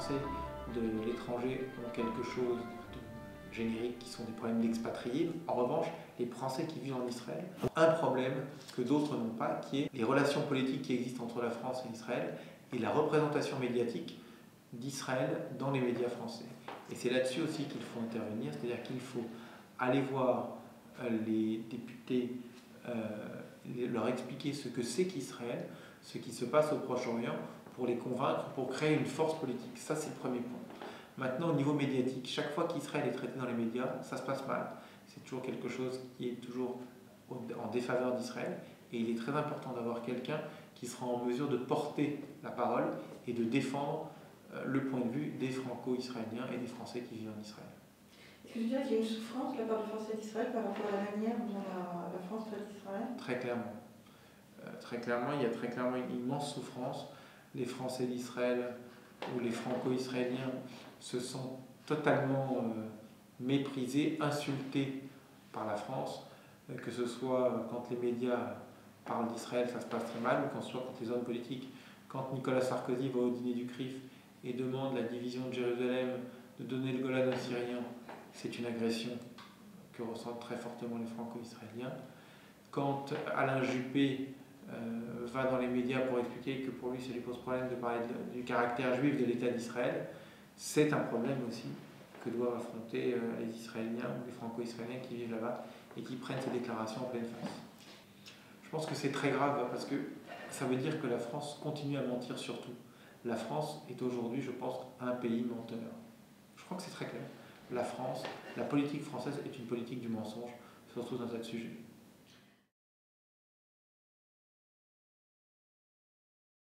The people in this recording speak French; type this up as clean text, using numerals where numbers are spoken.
Français de l'étranger ont quelque chose de générique qui sont des problèmes d'expatriés. En revanche, les Français qui vivent en Israël ont un problème que d'autres n'ont pas, qui est les relations politiques qui existent entre la France et Israël et la représentation médiatique d'Israël dans les médias français. Et c'est là-dessus aussi qu'il faut intervenir, c'est-à-dire qu'il faut aller voir les députés, leur expliquer ce que c'est qu'Israël, ce qui se passe au Proche-Orient, pour les convaincre, pour créer une force politique. Ça, c'est le premier point. Maintenant, au niveau médiatique, chaque fois qu'Israël est traité dans les médias, ça se passe mal. C'est toujours quelque chose qui est toujours en défaveur d'Israël. Et il est très important d'avoir quelqu'un qui sera en mesure de porter la parole et de défendre le point de vue des franco-israéliens et des Français qui vivent en Israël. Est-ce que tu dirais qu'il y a une souffrance de la part des Français d'Israël par rapport à la manière dont la France traite Israël? Très clairement. Très clairement, il y a très clairement une immense souffrance. Les Français d'Israël ou les franco-israéliens se sont totalement méprisés, insultés par la France, que ce soit quand les médias parlent d'Israël, ça se passe très mal, ou quand ce soit quand les hommes politiques, quand Nicolas Sarkozy va au dîner du CRIF et demande la division de Jérusalem, de donner le Golan aux Syriens, c'est une agression que ressentent très fortement les franco-israéliens. Quand Alain Juppé va dans les médias pour expliquer que pour lui ça lui pose problème de parler du caractère juif de l'État d'Israël, c'est un problème aussi que doivent affronter les Israéliens ou les franco-israéliens qui vivent là-bas et qui prennent ces déclarations en pleine face. Je pense que c'est très grave parce que ça veut dire que la France continue à mentir sur tout. La France est aujourd'hui, je pense, un pays menteur. Je crois que c'est très clair. La France, la politique française est une politique du mensonge sur tout un tas de sujets.